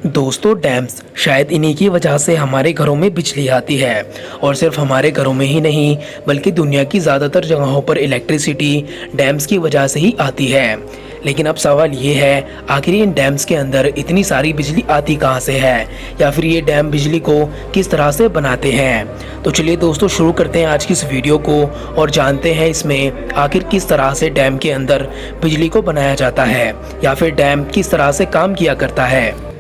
दोस्तों डैम्स शायद इन्हीं की वजह से हमारे घरों में बिजली आती है और सिर्फ हमारे घरों में ही नहीं बल्कि दुनिया की ज़्यादातर जगहों पर इलेक्ट्रिसिटी डैम्स की वजह से ही आती है। लेकिन अब सवाल ये है आखिर इन डैम्स के अंदर इतनी सारी बिजली आती कहाँ से है या फिर ये डैम बिजली को किस तरह से बनाते हैं। तो चलिए दोस्तों शुरू करते हैं आज की इस वीडियो को और जानते हैं इसमें आखिर किस तरह से डैम के अंदर बिजली को बनाया जाता है या फिर डैम किस तरह से काम किया करता है।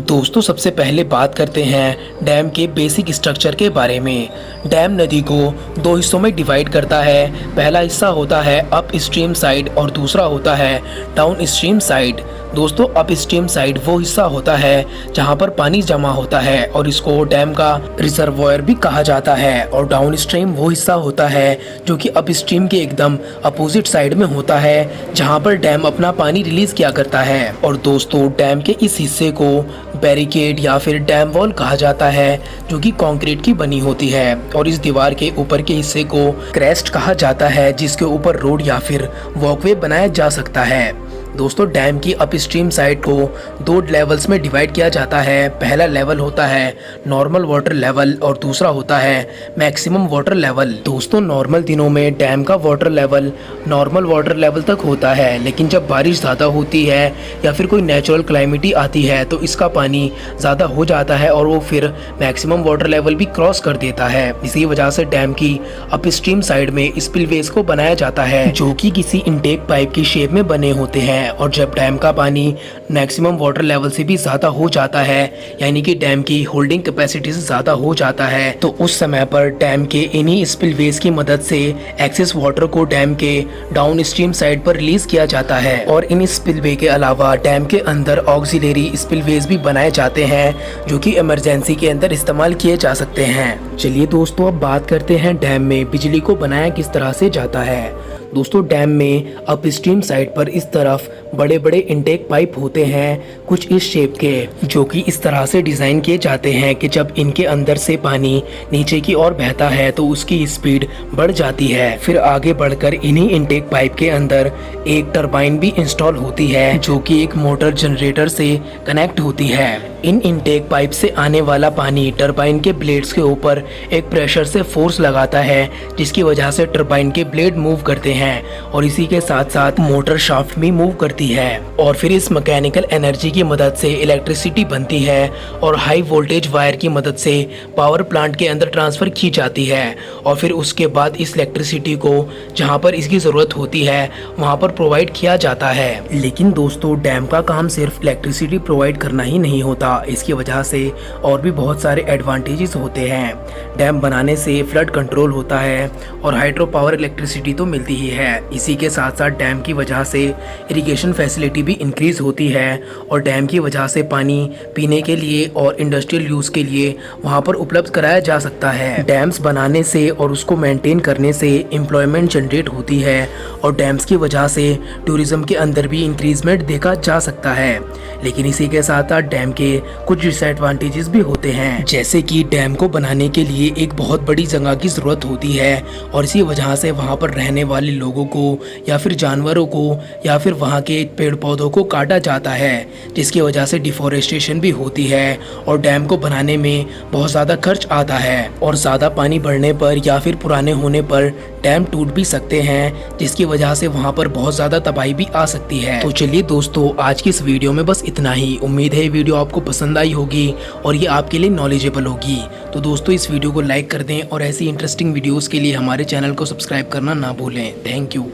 दोस्तों सबसे पहले बात करते हैं डैम के बेसिक स्ट्रक्चर के बारे में। डैम नदी को दो हिस्सों में डिवाइड करता है। पहला हिस्सा होता है अप स्ट्रीम साइड और दूसरा होता है डाउन स्ट्रीम साइड। दोस्तों अप स्ट्रीम साइड वो हिस्सा होता है जहां पर पानी जमा होता है और इसको डैम का रिजर्वोयर भी कहा जाता है, और डाउन स्ट्रीम वो हिस्सा होता है जो कि अप स्ट्रीम के एकदम अपोजिट साइड में होता है जहां पर डैम अपना पानी रिलीज किया करता है। और दोस्तों डैम के इस हिस्से को बैरिकेड या फिर डैम वॉल कहा जाता है जो कि कंक्रीट की बनी होती है, और इस दीवार के ऊपर के हिस्से को क्रेस्ट कहा जाता है जिसके ऊपर रोड या फिर वॉकवे बनाया जा सकता है। दोस्तों डैम की अप स्ट्रीम साइड को दो लेवल्स में डिवाइड किया जाता है। पहला लेवल होता है नॉर्मल वाटर लेवल और दूसरा होता है मैक्सिमम वाटर लेवल। दोस्तों नॉर्मल दिनों में डैम का water level normal water level तक होता है, लेकिन जब बारिश ज़्यादा होती है या फिर कोई नेचुरल क्लाइमिटी आती है तो इसका पानी ज़्यादा हो जाता है और वो फिर मैक्सिमम वाटर लेवल भी क्रॉस कर देता है। इसी वजह से डैम की अप स्ट्रीम साइड में स्पिलवेज को बनाया जाता है जो कि किसी इनटेक पाइप की शेप में बने होते हैं। और जब डैम का पानी मैक्सिमम वाटर लेवल से भी ज़्यादा हो जाता है यानी कि डैम की होल्डिंग कैपेसिटी से ज़्यादा हो जाता है तो उस समय पर डैम के इन्हीं स्पिलवेज की मदद से एक्सेस वाटर को डैम के डाउन स्ट्रीम साइड पर रिलीज किया जाता है। और इन स्पिलवे के अलावा डैम के अंदर ऑक्सिलरी स्पिलवेज भी बनाए जाते हैं जो कि इमरजेंसी के अंदर इस्तेमाल किए जा सकते हैं। चलिए दोस्तों अब बात करते हैं डैम में बिजली को बनाया किस तरह से जाता है। दोस्तों डैम में अप स्ट्रीम साइड पर इस तरफ बड़े बड़े इनटेक पाइप होते हैं कुछ इस शेप के, जो कि इस तरह से डिज़ाइन किए जाते हैं कि जब इनके अंदर से पानी नीचे की ओर बहता है तो उसकी स्पीड बढ़ जाती है। फिर आगे बढ़कर इन्हीं इनटेक पाइप के अंदर एक टरबाइन भी इंस्टॉल होती है जो कि एक मोटर जनरेटर से कनेक्ट होती है। इन इनटेक पाइप से आने वाला पानी टरबाइन के ब्लेड्स के ऊपर एक प्रेशर से फोर्स लगाता है जिसकी वजह से टरबाइन के ब्लेड मूव करते हैं और इसी के साथ साथ मोटर शाफ्ट भी मूव करती है और फिर इस मैकेनिकल एनर्जी की मदद से इलेक्ट्रिसिटी बनती है और हाई वोल्टेज वायर की मदद से पावर प्लांट के अंदर ट्रांसफर की जाती है और फिर उसके बाद इस इलेक्ट्रिसिटी को जहां पर इसकी ज़रूरत होती है वहां पर प्रोवाइड किया जाता है। लेकिन दोस्तों डैम का काम सिर्फ इलेक्ट्रिसिटी प्रोवाइड करना ही नहीं होता, इसकी वजह से और भी बहुत सारे एडवांटेजेस होते हैं। डैम बनाने से फ्लड कंट्रोल होता है और हाइड्रो पावर इलेक्ट्रिसिटी तो मिलती ही है। इसी के साथ साथ डैम की वजह से इरिगेशन फैसिलिटी भी इंक्रीज होती है और डैम की वजह से पानी पीने के लिए और इंडस्ट्रियल यूज़ के लिए वहां पर उपलब्ध कराया जा सकता है। डैम्स बनाने से और उसको मेंटेन करने से एम्प्लॉयमेंट जनरेट होती है और डैम्स की वजह से टूरिज्म के अंदर भी इंक्रीजमेंट देखा जा सकता है। लेकिन इसी के साथ साथ डैम के कुछ डिसएडवांटेजेस भी होते हैं, जैसे कि डैम को बनाने के लिए एक बहुत बड़ी जगह की ज़रूरत होती है और इसी वजह से वहाँ पर रहने वाले लोगों को या फिर जानवरों को या फिर वहाँ के पेड़ पौधों को काटा जाता है जिसकी वजह से डिफोरेस्टेशन भी होती है और डैम को बनाने में बहुत ज़्यादा खर्च आता है और ज़्यादा पानी बढ़ने पर या फिर पुराने होने पर डैम टूट भी सकते हैं जिसकी वजह से वहाँ पर बहुत ज़्यादा तबाही भी आ सकती है। तो चलिए दोस्तों आज की इस वीडियो में बस इतना ही। उम्मीद है ये वीडियो आपको पसंद आई होगी और ये आपके लिए नॉलेजेबल होगी। तो दोस्तों इस वीडियो को लाइक कर दें और ऐसी इंटरेस्टिंग वीडियोस के लिए हमारे चैनल को सब्सक्राइब करना ना भूलें। Thank you.